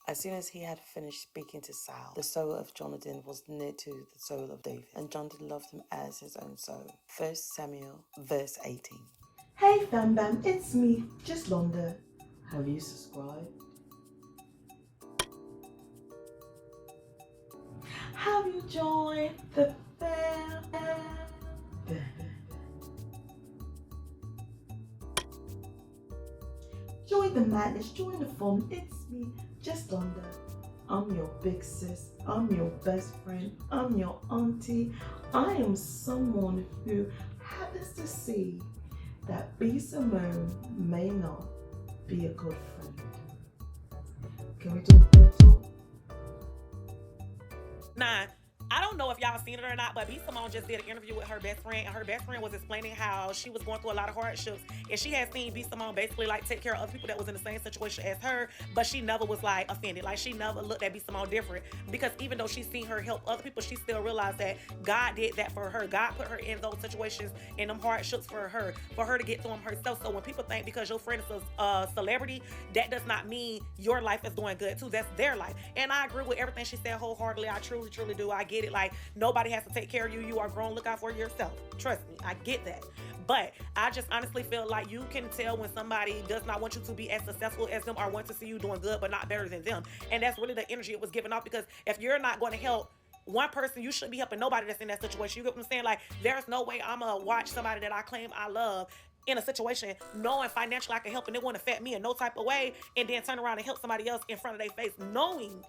As soon as he had finished speaking to Sal, the soul of Jonathan was knit to the soul of David, and Jonathan loved him as his own soul. 1 Samuel, verse 18. Hey fam bam, it's me, Juslonda. Have you subscribed? Have you joined the fam? Join the madness, join the fun. It's me, Juslonda. I'm your big sis. I'm your best friend. I'm your auntie. I am someone who happens to see that b.simone may not be a good friend. Can we do that talk? Nah, I don't know if y'all seen it or not, but b.simone just did an interview with her best friend, and her best friend was explaining how she was going through a lot of hardships, and she had seen b.simone basically like take care of other people that was in the same situation as her, but she never was like offended. Like she never looked at b.simone different, because even though she seen her help other people, she still realized that God did that for her. God put her in those situations and them hardships for her to get through them herself. So when people think because your friend is a celebrity, that does not mean your life is doing good too. That's their life. And I agree with everything she said wholeheartedly. I truly do. I get it. Like, nobody has to take care of you. You are grown. Look out for yourself. Trust me. I get that. But I just honestly feel like you can tell when somebody does not want you to be as successful as them, or want to see you doing good but not better than them. And that's really the energy it was giving off, because if you're not going to help one person, you shouldn't be helping nobody that's in that situation. You get what I'm saying? Like, there's no way I'm going to watch somebody that I claim I love in a situation knowing financially I can help and it won't affect me in no type of way, and then turn around and help somebody else in front of their face knowing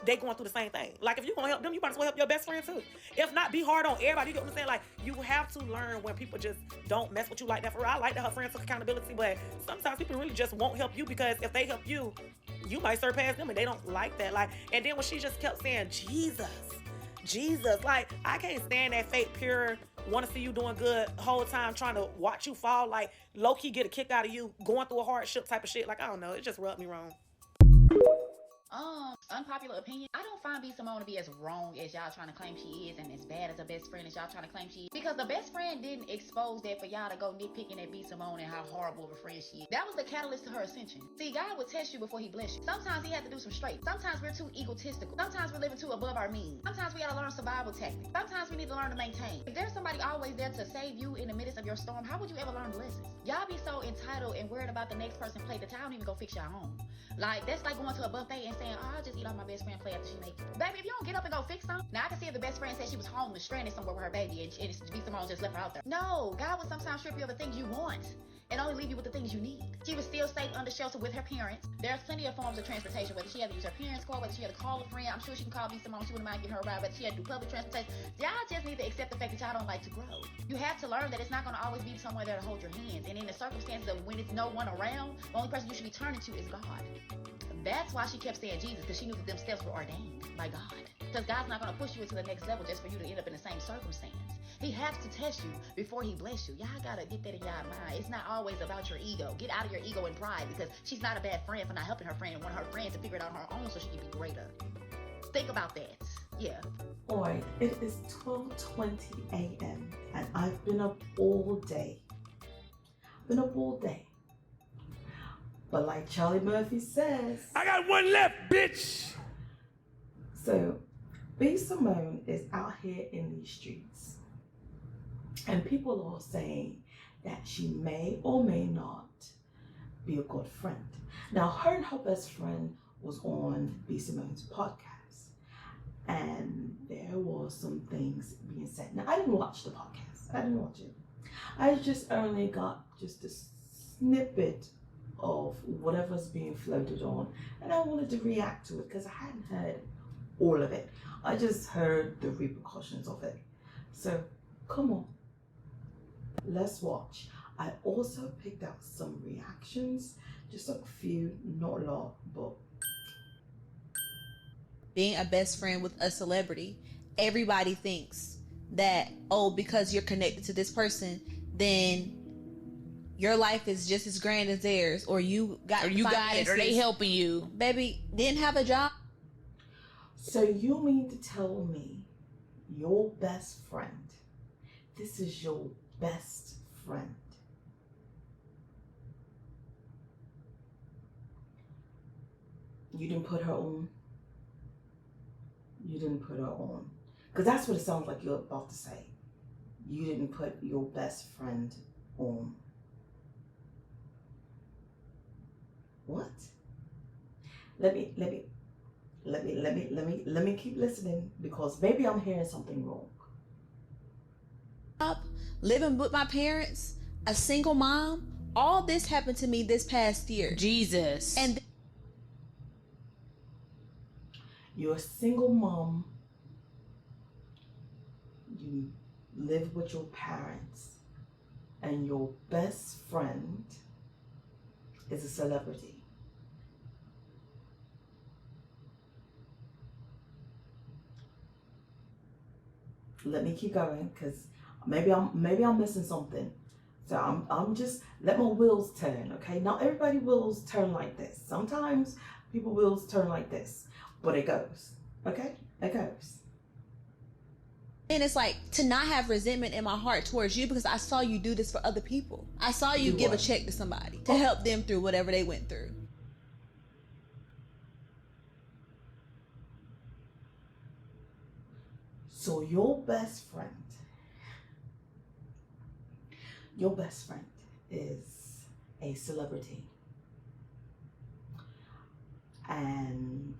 they going through the same thing. Like, if you're gonna help them, you might as well help your best friend too. If not, be hard on everybody. You get what I'm saying? Like, you have to learn when people just don't mess with you like that. For real, I like that her friend took accountability, but sometimes people really just won't help you, because if they help you, you might surpass them, and they don't like that. Like, and then when she just kept saying Jesus, like, I can't stand that fake pure want to see you doing good the whole time, trying to watch you fall, like low-key get a kick out of you going through a hardship type of shit. Like, I don't know, it just rubbed me wrong. Unpopular opinion. I don't find b.simone to be as wrong as y'all trying to claim she is, and as bad as a best friend as y'all trying to claim she is. Because the best friend didn't expose that for y'all to go nitpicking at b.simone and how horrible of a friend she is. That was the catalyst to her ascension. See, God would test you before he bless you. Sometimes he had to do some straight. Sometimes we're too egotistical. Sometimes we're living too above our means. Sometimes we gotta learn survival tactics. Sometimes we need to learn to maintain. If there's somebody always there to save you in the midst of your storm, how would you ever learn the lessons? Y'all be so entitled and worried about the next person plate that y'all don't even go fix your own. Like, that's like going to a buffet and saying, oh, I'll just eat all my best friend plate after she makes it. Baby, if you don't get up and go fix something. Now, I can see if the best friend said she was homeless, stranded somewhere with her baby, and b.simone just left her out there. No, God will sometimes strip you of the things you want and only leave you with the things you need. She was still safe under shelter with her parents. There's plenty of forms of transportation, whether she had to use her parents' car, whether she had to call a friend. I'm sure she can call b.simone. She wouldn't mind giving her a ride, whether she had to do public transportation. Y'all just need to accept the fact that y'all don't like to grow. You have to learn that it's not going to always be somewhere there to hold your hands. And in the circumstances of when it's no one around, the only person you should be turning to is God. That's why she kept saying Jesus, because she knew that them steps were ordained by God. Because God's not going to push you into the next level just for you to end up in the same circumstance. He has to test you before he bless you. Y'all got to get that in y'all mind. It's not always about your ego. Get out of your ego and pride, because she's not a bad friend for not helping her friend and want her friend to figure it out on her own so she can be greater. Think about that. Yeah. Alright, it is 12:20 a.m. and I've been up all day. But like Charlie Murphy says, I got one left, bitch! So, b.simone is out here in these streets, and people are saying that she may or may not be a good friend. Now, her and her best friend was on b.simone's podcast, and there was some things being said. Now, I didn't watch the podcast. I didn't watch it. I just only got just a snippet of whatever's being floated on, and I wanted to react to it because I hadn't heard all of it. I just heard the repercussions of it. So come on, let's watch. I also picked out some reactions, just a few, not a lot, but being a best friend with a celebrity, everybody thinks that, oh, because you're connected to this person, then your life is just as grand as theirs, or you got it, or they helping you. Baby, didn't have a job. So you mean to tell me your best friend, this is your best friend, You didn't put her on. You didn't put her on. Because that's what it sounds like you're about to say. You didn't put your best friend on. What? Let me keep listening, because maybe I'm hearing something wrong. Up, living with my parents, a single mom, all this happened to me this past year. Jesus. And You're a single mom. You live with your parents, and your best friend is a celebrity. Let me keep going, because maybe I'm missing something. So I'm just, let my wheels turn, okay? Not everybody wheels turn like this. Sometimes people wheels turn like this, but it goes, okay? It goes. And it's like, to not have resentment in my heart towards you, because I saw you do this for other people. I saw you give a check to somebody to help them through whatever they went through. So your best friend is a celebrity, and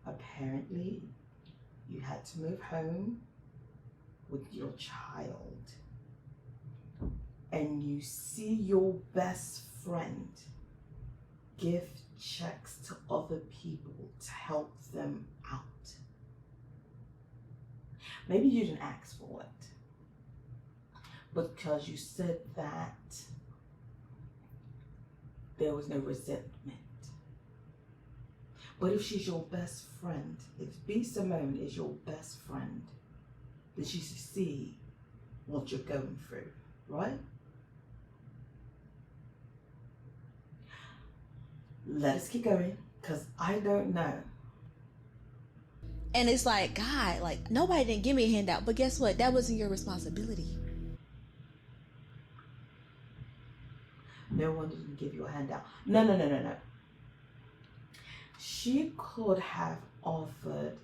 apparently you had to move home with your child, and you see your best friend give checks to other people to help them out. Maybe you didn't ask for it, because you said that there was no resentment. But if she's your best friend, if b.simone is your best friend, then she should see what you're going through, right? Let us keep going, because I don't know. And it's like, God, like, nobody didn't give me a handout, but guess what? That wasn't your responsibility. No one didn't give you a handout. No. She could have offered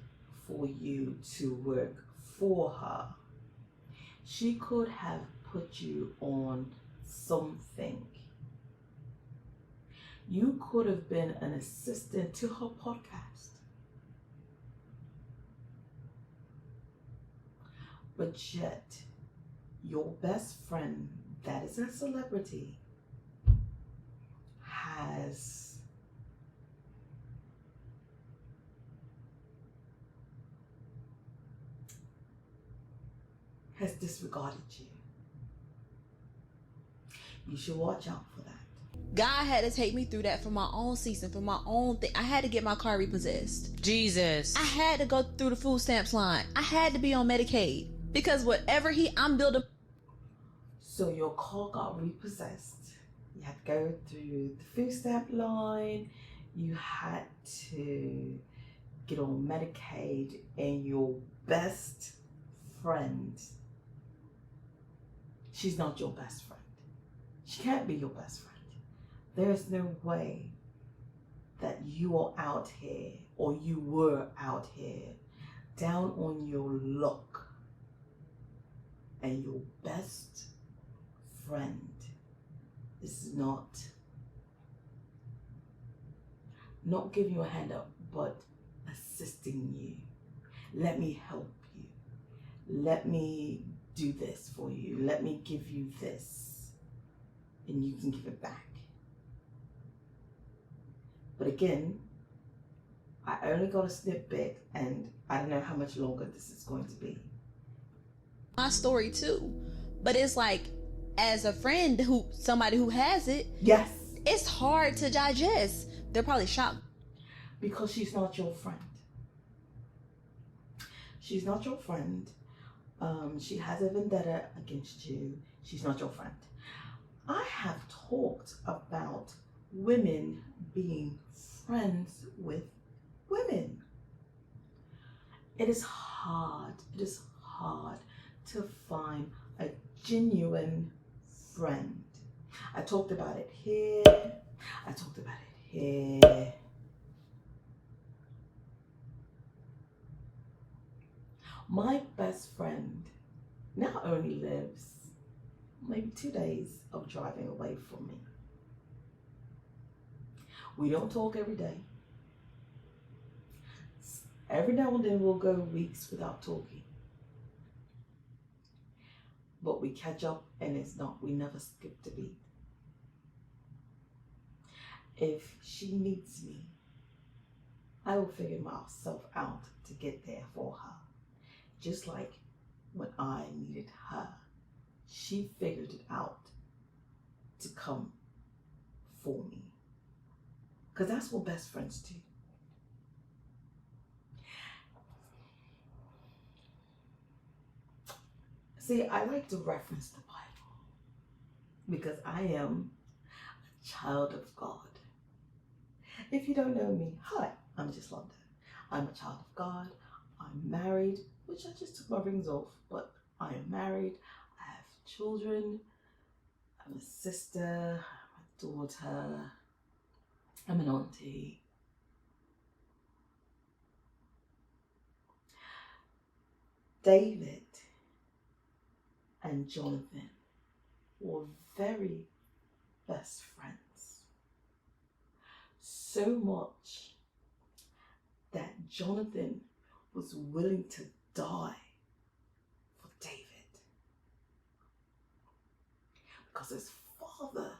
for you to work for her. She could have put you on something. You could have been an assistant to her podcast. But yet, your best friend, that is a celebrity, has disregarded you. You should watch out for that. God had to take me through that for my own season, for my own thing. I had to get my car repossessed. Jesus. I had to go through the food stamps line. I had to be on Medicaid, because whatever I'm building. So your car got repossessed. You had to go through the food stamp line. You had to get on Medicaid, and your best friend, she's not your best friend. She can't be your best friend. There is no way that you are out here, or you were out here, down on your luck, and your best friend is not giving you a handout, but assisting you. Let me help you. Let me do this for you. Let me give you this, and you can give it back. But again, I only got a snippet, and I don't know how much longer this is going to be. My story too, but it's like, as a friend, somebody who has it, yes, it's hard to digest. They're probably shocked, because she's not your friend. She's not your friend. She has a vendetta against you. She's not your friend. I have talked about women being friends with women. It is hard to find a genuine friend. I talked about it here. I talked about it here. My best friend now only lives maybe 2 days of driving away from me. We don't talk every day. Every now and then we'll go weeks without talking. But we catch up and we never skip a beat. If she needs me, I will figure myself out to get there for her. Just like when I needed her, she figured it out to come for me. Because that's what best friends do. See, I like to reference the Bible because I am a child of God. If you don't know me, hi, I'm juslonda. I'm a child of God. I'm married, which I just took my rings off, but I am married. I have children. I'm a sister. I'm a daughter. I'm an auntie. David and Jonathan were very best friends. So much that Jonathan was willing to die for David. Because his father,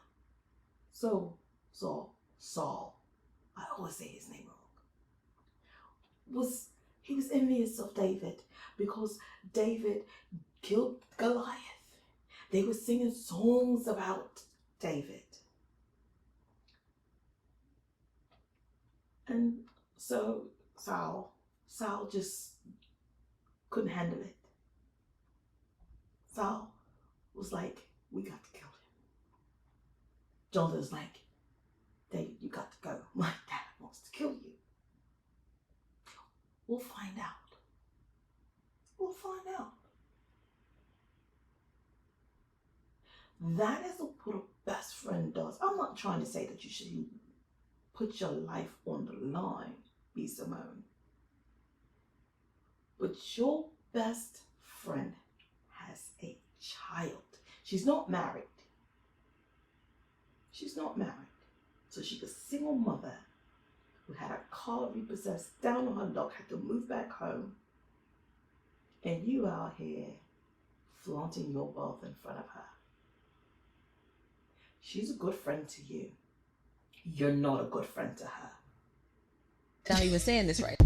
Saul, I always say his name wrong, he was envious of David because David killed Goliath. They were singing songs about David. And so Saul just couldn't handle it. Saul was like, we got to kill him. Jonathan's like, David, you got to go. My dad wants to kill you. We'll find out. We'll find out. That is what a best friend does. I'm not trying to say that you should put your life on the line, b.simone. But your best friend has a child. She's not married. She's not married. So she's a single mother who had a car repossessed down on her luck, had to move back home. And you out here flaunting your wealth in front of her. She's a good friend to you. You're not a good friend to her. Not even saying this right.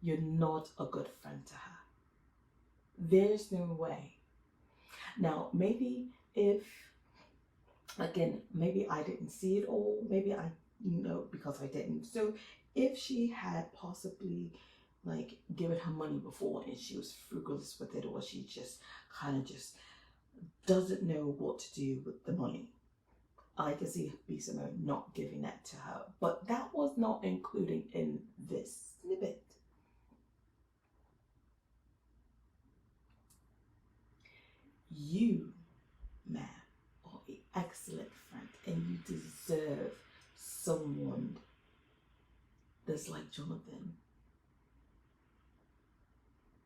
You're not a good friend to her. There's no way. Now, maybe maybe I didn't see it all. Maybe because I didn't. So if she had possibly given her money before and she was frugalist with it, or she just doesn't know what to do with the money, I can see b.simone not giving that to her. But that was not included in this snippet. You, man, are an excellent friend, and you deserve someone that's like Jonathan.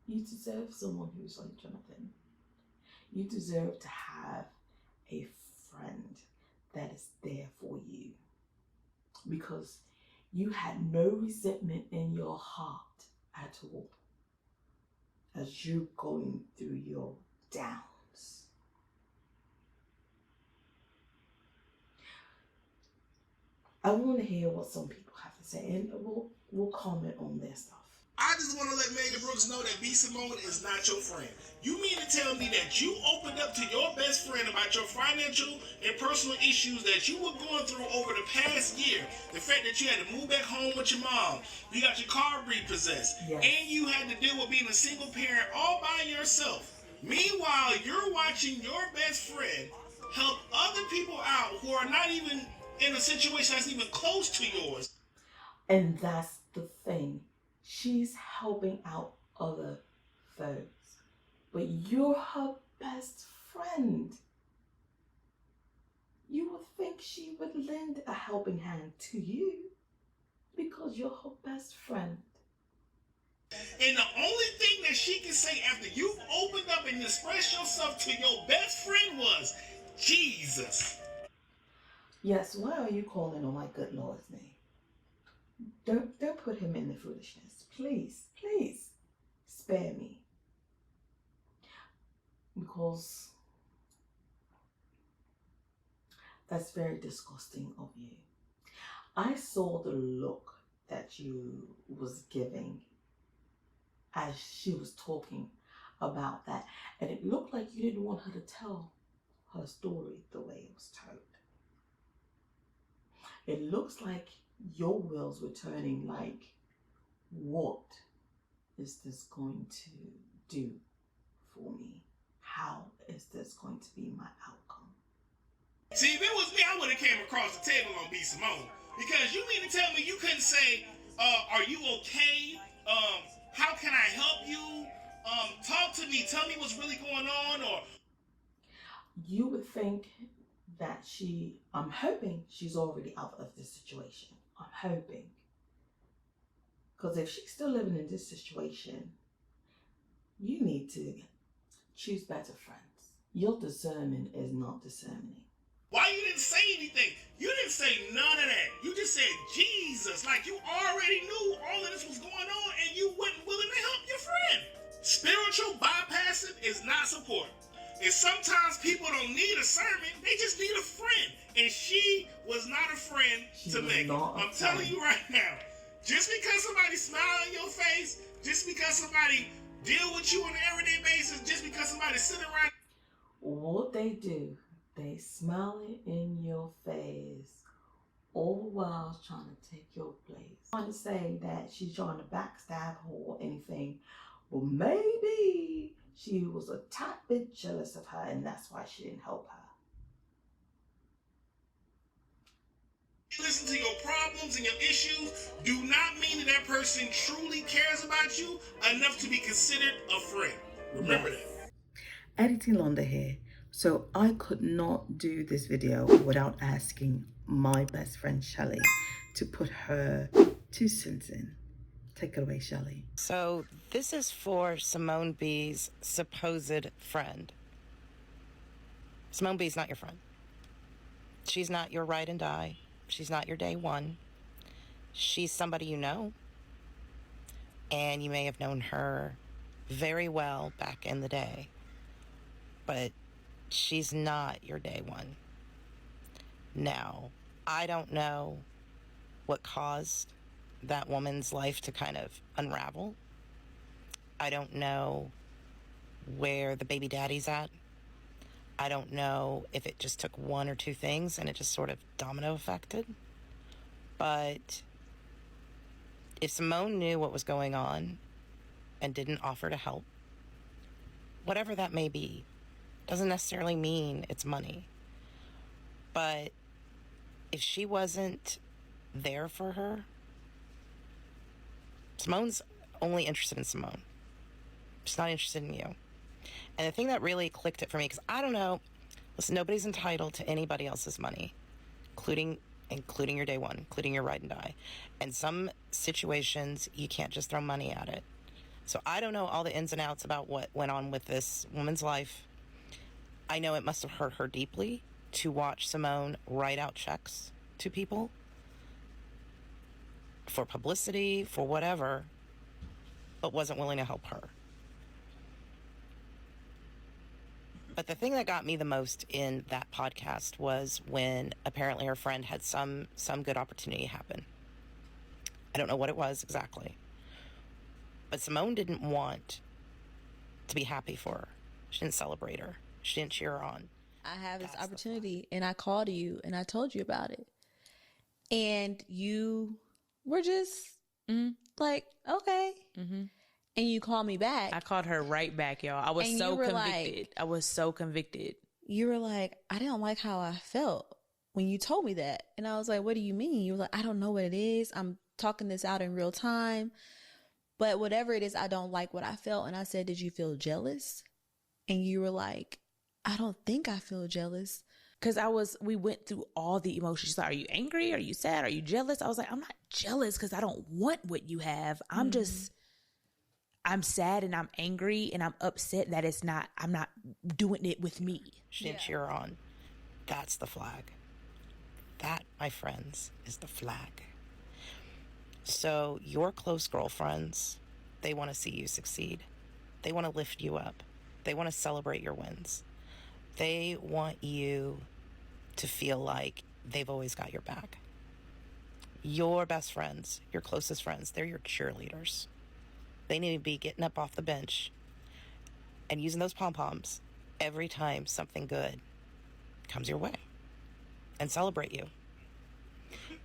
You deserve someone who's like Jonathan. You deserve to have a friend that is there for you, because you had no resentment in your heart at all as you're going through your downs. I want to hear what some people have to say, and we'll comment on their stuff. I just want to let Megan Brooks know that b.simone is not your friend. You mean to tell me that you opened up to your best friend about your financial and personal issues that you were going through over the past year? The fact that you had to move back home with your mom, you got your car repossessed, yes, and you had to deal with being a single parent all by yourself. Meanwhile, you're watching your best friend help other people out who are not even in a situation that's even close to yours. And that's the thing. She's helping out other folks, but you're her best friend. You would think she would lend a helping hand to you because you're her best friend. And the only thing that she can say after you've opened up and expressed yourself to your best friend was, Jesus. Yes, why are you calling on my good Lord's name? Don't put him in the foolishness. Please, please, spare me. Because that's very disgusting of you. I saw the look that you was giving as she was talking about that, and it looked like you didn't want her to tell her story the way it was told. It looks like your wheels were turning, like, what is this going to do for me? How is this going to be my outcome? See, if it was me, I would have came across the table on b.simone. Because you mean to tell me you couldn't say, are you okay? How can I help you? Talk to me. Tell me what's really going on. Or you would think that I'm hoping she's already out of this situation. I'm hoping. Because if she's still living in this situation, you need to choose better friends. Your discernment is not discerning. why you didn't say anything? You didn't say none of that. You just said Jesus. Like you already knew all of this was going on and you wasn't willing to help your friend. Spiritual bypassing is not support. And sometimes people don't need a sermon, they just need a friend. And she was not a friend to Megan. I'm telling you right now, just because somebody smile in your face, just because somebody deal with you on an everyday basis, just because somebody sit around. What they do, they smile it in your face, all the while trying to take your place. I'm trying to say that she's trying to backstab her or anything. Well, maybe she was a tad bit jealous of her and that's why she didn't help her. Listen to your problems and your issues do not mean that that person truly cares about you enough to be considered a friend. Remember that. Editing Londa here. So I could not do this video without asking my best friend Shelly to put her 2 cents in. Take it away, Shelly. So this is for Simone B's supposed friend. Simone B's not your friend. She's not your ride and die. She's not your day one. She's somebody you know. And you may have known her very well back in the day. But she's not your day one. Now, I don't know what caused that woman's life to kind of unravel. I don't know where the baby daddy's at. I don't know if it just took 1 or 2 things and it just sort of domino affected. But if Simone knew what was going on and didn't offer to help, whatever that may be, doesn't necessarily mean it's money. But if she wasn't there for her, Simone's only interested in Simone. She's not interested in you. And the thing that really clicked it for me, because I don't know, listen, nobody's entitled to anybody else's money, including your day one, including your ride and die. And some situations, you can't just throw money at it. So I don't know all the ins and outs about what went on with this woman's life. I know it must have hurt her deeply to watch Simone write out checks to people for publicity, for whatever, but wasn't willing to help her. But the thing that got me the most in that podcast was when apparently her friend had some good opportunity happen. I don't know what it was exactly. But Simone didn't want to be happy for her. She didn't celebrate her. She didn't cheer her on. I have this opportunity and I called you and I told you about it. And you were just like, okay. Mm-hmm. And you called me back. I called her right back, y'all. I was And so you were convicted. like- I was so convicted. You were like, I didn't like how I felt when you told me that. And I was like, what do you mean? You were like, I don't know what it is. I'm talking this out in real time. But whatever it is, I don't like what I felt. And I said, did you feel jealous? And you were like, I don't think I feel jealous. Because we went through all the emotions. She's like, are you angry? Are you sad? Are you jealous? I was like, I'm not jealous because I don't want what you have. I'm just I'm sad and I'm angry and I'm upset that I'm not doing it with me. She didn't cheer her on. That's the flag. That, my friends, is the flag. So your close girlfriends, they want to see you succeed. They want to lift you up. They want to celebrate your wins. They want you to feel like they've always got your back. Your best friends, your closest friends, they're your cheerleaders. They need to be getting up off the bench and using those pom-poms every time something good comes your way and celebrate you.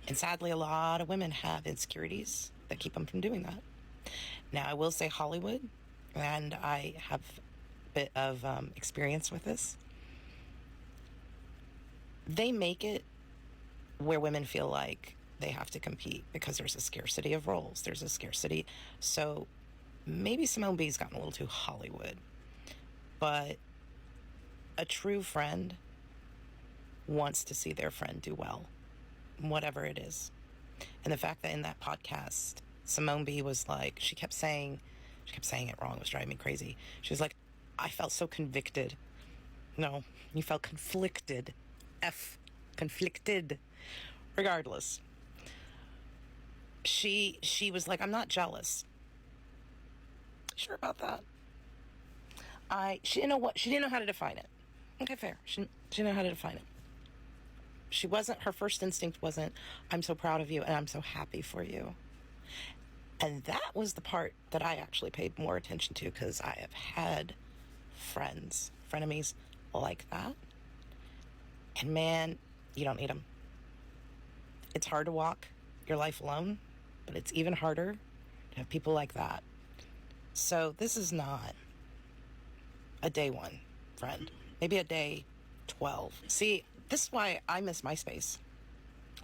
And sadly, a lot of women have insecurities that keep them from doing that. Now, I will say Hollywood, and I have a bit of experience with this. They make it where women feel like they have to compete because there's a scarcity of roles. There's a scarcity. So maybe Simone B's gotten a little too Hollywood. But a true friend wants to see their friend do well, whatever it is. And the fact that in that podcast, Simone B was like, she kept saying it wrong. It was driving me crazy. She was like, I felt so convicted. No, you felt conflicted. Conflicted. Regardless. She was like, I'm not jealous. Sure about that? She didn't know how to define it. Okay, fair. She didn't know how to define it. Her first instinct wasn't, I'm so proud of you and I'm so happy for you. And that was the part that I actually paid more attention to, because I have had frenemies like that. And man, you don't need them. It's hard to walk your life alone, but it's even harder to have people like that. So this is not a day 1 friend, maybe a day 12. See, this is why I miss MySpace.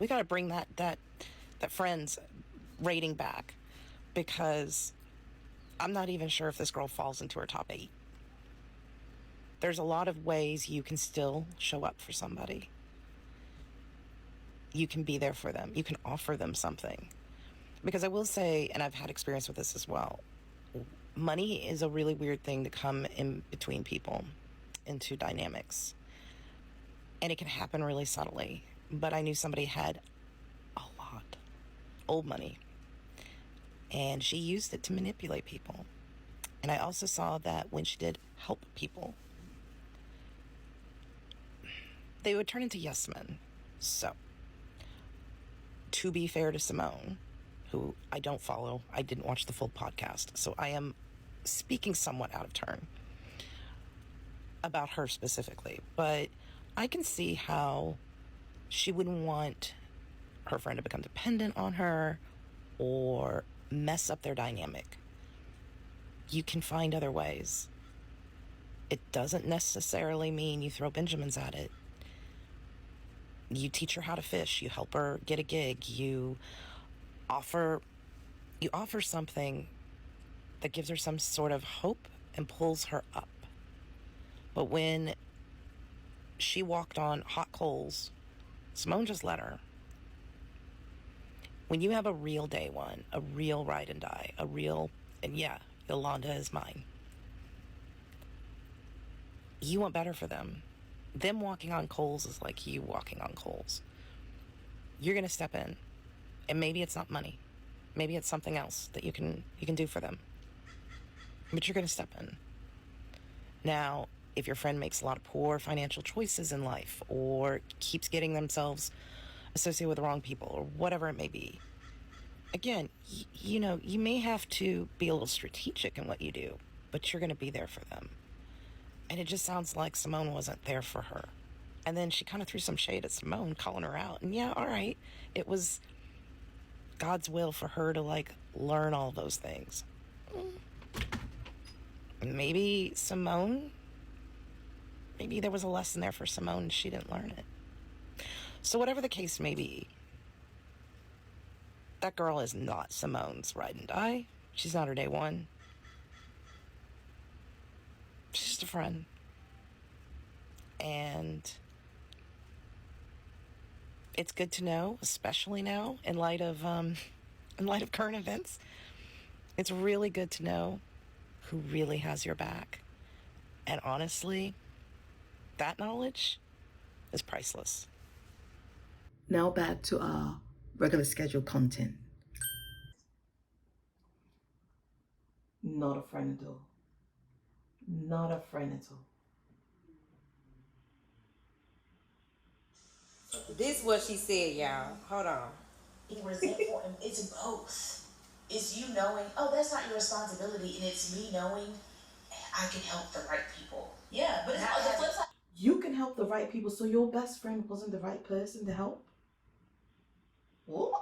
We got to bring that friends rating back, because I'm not even sure if this girl falls into her top 8. There's a lot of ways you can still show up for somebody. You can be there for them. You can offer them something. Because I will say, and I've had experience with this as well, money is a really weird thing to come in between people into dynamics. And it can happen really subtly. But I knew somebody had a lot, old money, and she used it to manipulate people. And I also saw that when she did help people, they would turn into yes men. So, to be fair to Simone, who I don't follow, I didn't watch the full podcast, so I am speaking somewhat out of turn about her specifically, but I can see how she wouldn't want her friend to become dependent on her or mess up their dynamic. You can find other ways. It doesn't necessarily mean you throw Benjamins at it. You teach her how to fish. You help her get a gig. You offer something that gives her some sort of hope and pulls her up. But when she walked on hot coals, Simone just let her. When you have a real day 1, a real ride and die, and yeah, Londa is mine. You want better for them. Them walking on coals is like you walking on coals. You're going to step in, and maybe it's not money. Maybe it's something else that you can do for them. But you're going to step in. Now, if your friend makes a lot of poor financial choices in life, or keeps getting themselves associated with the wrong people, or whatever it may be, again, you may have to be a little strategic in what you do, but you're going to be there for them. And it just sounds like Simone wasn't there for her. And then she kind of threw some shade at Simone, calling her out. And yeah, all right, it was God's will for her to learn all those things. Maybe there was a lesson there for Simone and she didn't learn it. So whatever the case may be, that girl is not Simone's ride and die. She's not her day 1. She's just a friend. And it's good to know, especially now in light of current events. It's really good to know who really has your back. And honestly, that knowledge is priceless. Now back to our regular scheduled content. Not a friend at all. Not a friend at all. This is what she said, y'all. Hold on. Being resentful, and it's both. It's you knowing, oh, that's not your responsibility, and it's me knowing I can help the right people. Yeah, but it's not the flip side. You can help the right people, so your best friend wasn't the right person to help? What?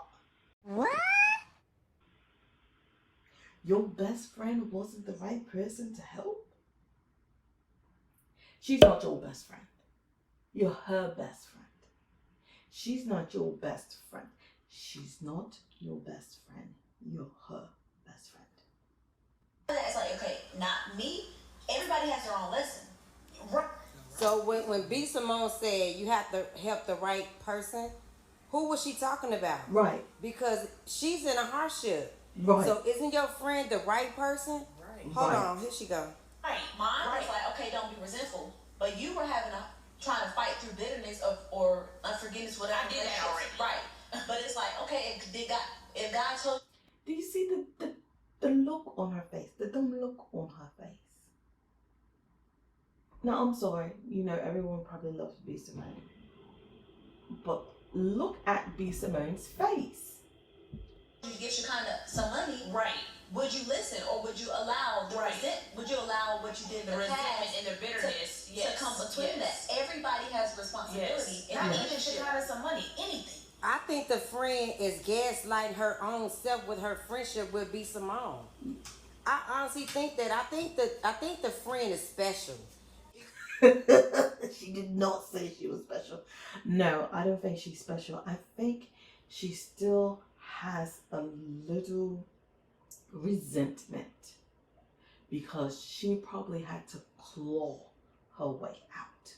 Your best friend wasn't the right person to help? She's not your best friend. You're her best friend. She's not your best friend. She's not your best friend. You're her best friend. It's like, okay, not me. Everybody has their own lesson. Right. So when b.simone said you have to help the right person, who was she talking about? Right. Because she's in a hardship. Right. So isn't your friend the right person? Right. Hold Right. on, here she go. Right. Mine was like, okay, don't be resentful. But you were trying to fight through bitterness or unforgiveness, whatever. I did that already. Right. But it's like, okay, if God told Do you see the look on her face? The dumb look on her face. Now, I'm sorry. You know, everyone probably loves b.simone. But look at b.simone's face. you get you kind of some money, right? Would you listen, or would you allow the would you allow what you did in the resentment and the bitterness to come between that? Everybody has responsibility, and not even Chicago some money, anything. I think the friend is gaslighting her own self with her friendship with b.simone. I honestly think that. I think the friend is special. She did not say she was special. No, I don't think she's special. I think she still has a little resentment because she probably had to claw her way out.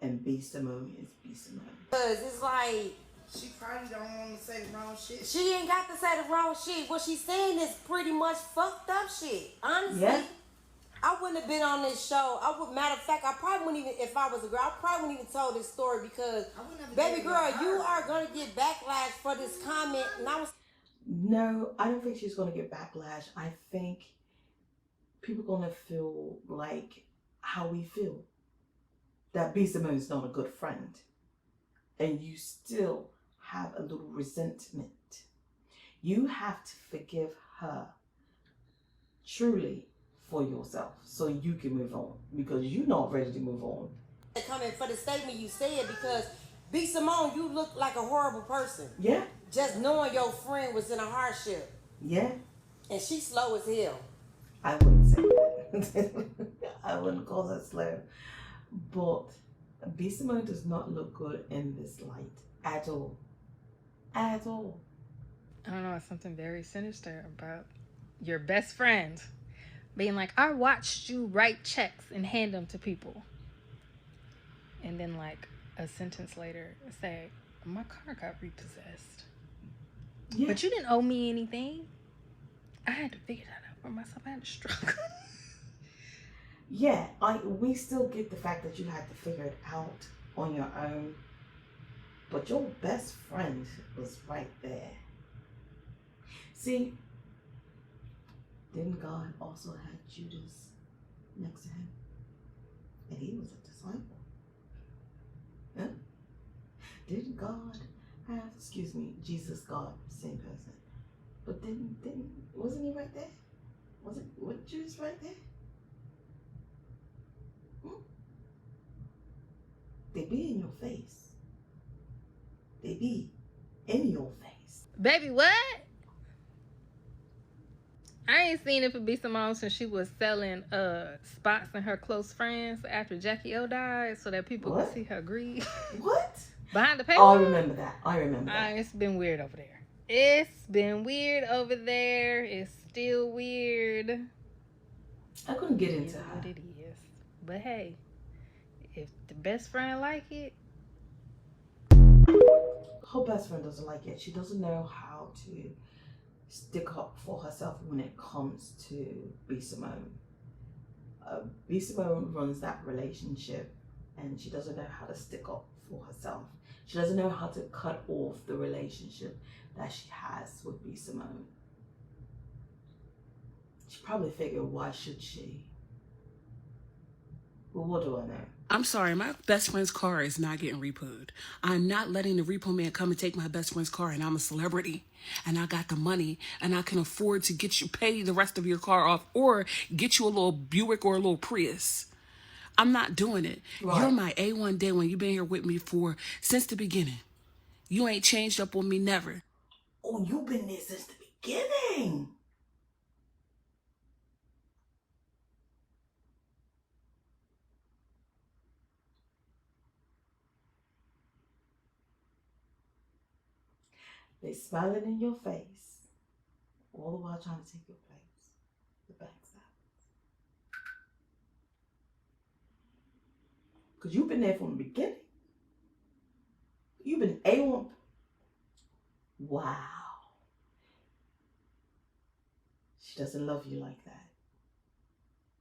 And b.simone is b.simone. Because it's like, She probably don't want to say the wrong shit. she ain't got to say the wrong shit. What she's saying is pretty much fucked up shit. Honestly, Yeah. I wouldn't have been on this show. Matter of fact, I probably wouldn't even, if I was a girl, I probably wouldn't even told this story because, baby girl, you are going to get backlash for this comment. And I was... No, I don't think she's going to get backlash. I think people are going to feel like how we feel. That b.simone is not a good friend. And you still have a little resentment. You have to forgive her truly for yourself so you can move on, because you're not ready to move on. Coming for the statement you said, because b.simone, you look like a horrible person. Yeah. Just knowing your friend was in a hardship. Yeah. And she's slow as hell. I wouldn't say that. I wouldn't call her slow. But b.simone does not look good in this light at all. At all. I don't know, it's something very sinister about your best friend being like, I watched you write checks and hand them to people. And then like a sentence later say, my car got repossessed. Yeah. But you didn't owe me anything. I had to figure that out for myself. I had to struggle. Yeah, we still get the fact that you had to figure it out on your own. But your best friend was right there. See, didn't God also have Judas next to him? And he was a disciple. Huh? Didn't God have, Jesus, God, same person. But wasn't he right there? Was Judas right there? They be in your face. They be in your face. Baby, what? I ain't seen it for b.simone since she was selling spots in her close friends after Jackie O died so that people could see her grieve. What? Behind the paywall? Oh, I remember that. It's been weird over there. It's still weird. I couldn't get into her. What it is. But hey, if the best friend like it. Her best friend doesn't like it. She doesn't know how to stick up for herself when it comes to b.simone. B.simone runs that relationship and she doesn't know how to stick up for herself. She doesn't know how to cut off the relationship that she has with b.simone. She probably figured, why should she? Well, what do I know? I'm sorry, my best friend's car is not getting repoed. I'm not letting the repo man come and take my best friend's car, and I'm a celebrity, and I got the money, and I can afford to get you, pay the rest of your car off, or get you a little Buick or a little Prius. I'm not doing it. Right. You're my A1 day when you've been here with me since the beginning. You ain't changed up on me, never. Oh, you've been there since the beginning. They smiling in your face, all the while trying to take your place. The backside. Because you've been there from the beginning. You've been A1. Wow. She doesn't love you like that.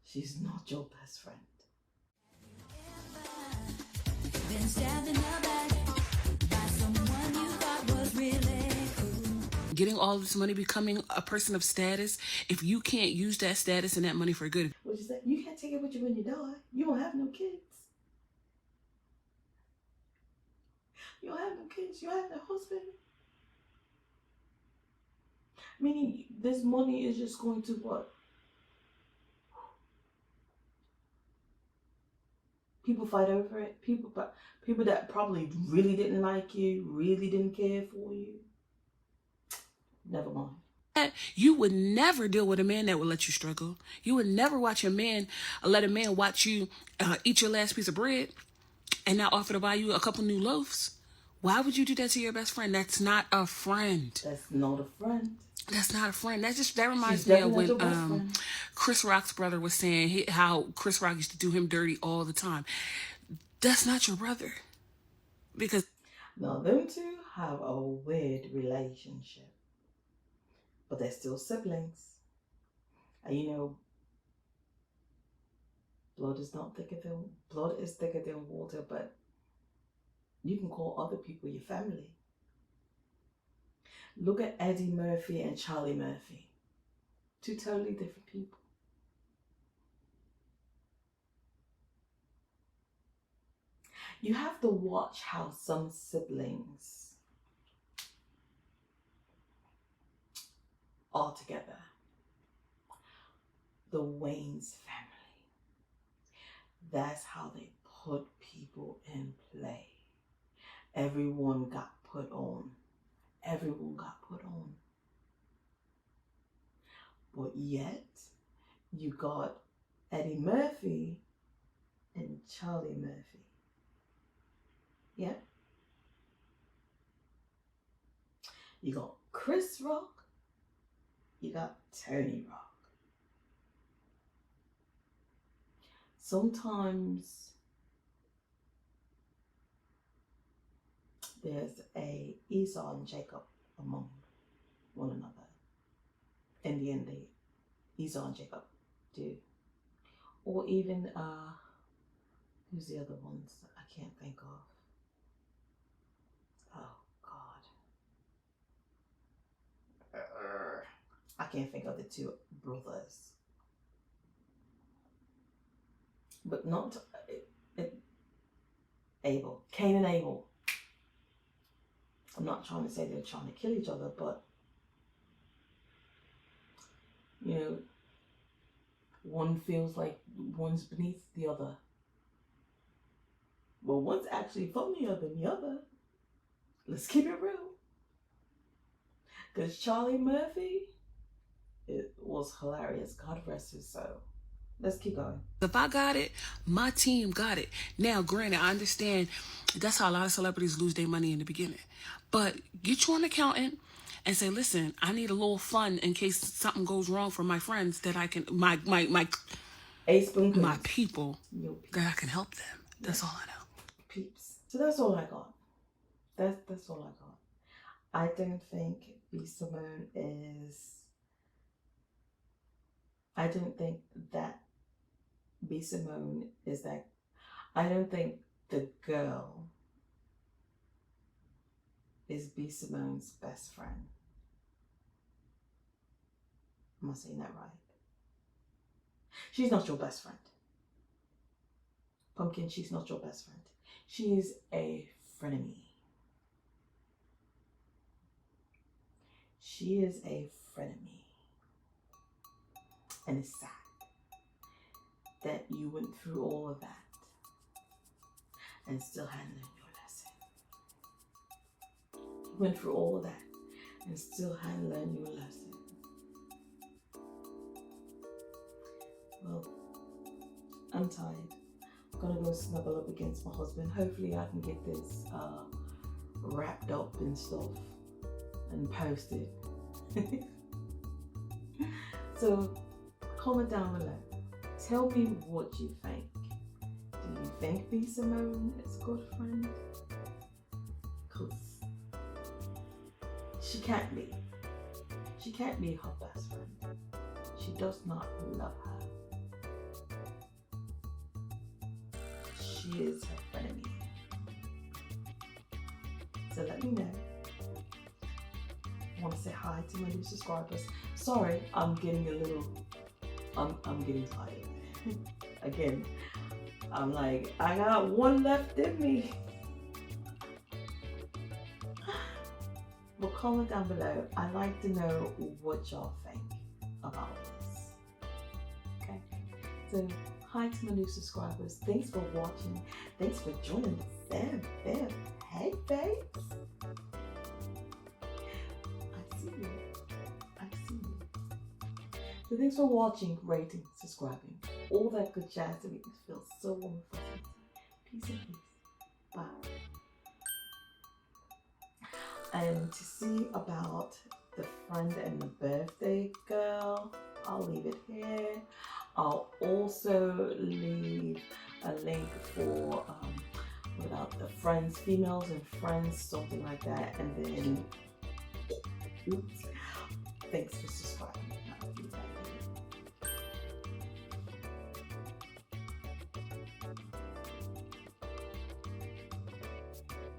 She's not your best friend. Been stabbed in the back by someone you thought was really cool. Getting all this money, becoming a person of status, if you can't use that status and that money for good. What you say? You can't take it with you when you die. You don't have no kids. You don't have no kids. You have no husband. Meaning this money is just going to what? People fight over it. People that probably really didn't like you, really didn't care for you. Never mind. You would never deal with a man that would let you struggle. You would never let a man watch you eat your last piece of bread and not offer to buy you a couple new loaves. Why would you do that to your best friend? That's not a friend. That's not a friend. That's not a friend. That reminds me of when Chris Rock's brother was saying how Chris Rock used to do him dirty all the time. That's not your brother. Because now them two have a weird relationship. But they're still siblings. And you know, blood is thicker than water, but you can call other people your family. Look at Eddie Murphy and Charlie Murphy. Two totally different people. You have to watch how some siblings are together. The Wayne's family. That's how they put people in play. Everyone got put on. Everyone got put on. But yet, you got Eddie Murphy and Charlie Murphy. Yeah? You got Chris Rock. You got Tony Rock. Sometimes there's a Esau and Jacob among one another. In the end, Esau and Jacob do. Or even, who's the other ones I can't think of? Oh, God. I can't think of the two brothers. But not Abel. Cain and Abel. I'm not trying to say they're trying to kill each other, but you know, one feels like one's beneath the other. Well, one's actually funnier than the other. Let's keep it real. Because Charlie Murphy, it was hilarious. God rest his soul. Let's keep going. If I got it, my team got it. Now, granted, I understand that's how a lot of celebrities lose their money in the beginning. But get you an accountant and say, listen, I need a little fund in case something goes wrong for my friends that I can, my people, that I can help them. That's all I know. Peeps. So that's all I got. That's all I got. I don't think b.simone is I don't think that b.simone is that. I don't think the girl is b.simone's best friend. Am I saying that right? She's not your best friend. Pumpkin, she's not your best friend. She's a frenemy. She is a frenemy. And it's sad that you went through all of that and still hadn't learned your lesson. You went through all of that and still hadn't learned your lesson. Well, I'm tired. I'm gonna go snuggle up against my husband. Hopefully I can get this wrapped up and stuff and posted. So comment down below. Tell me what you think. Do you think b.simone is a good friend? Because she can't be. She can't be her best friend. She does not love her. She is her enemy. So let me know. I want to say hi to my new subscribers. Sorry, I'm getting a little, I'm getting tired. Again, I'm like, I got one left in me. But comment down below. I'd like to know what y'all think about this. Okay, so hi to my new subscribers. Thanks for watching. Thanks for joining the fam. Hey, babes. I see you. So thanks for watching, rating, subscribing, all that good jazz to make me feel so warm and fuzzy. Peace and peace. Bye. And to see about the friend and the birthday girl, I'll leave it here. I'll also leave a link for about the friends, females and friends, something like that. And then, oops, thanks for subscribing.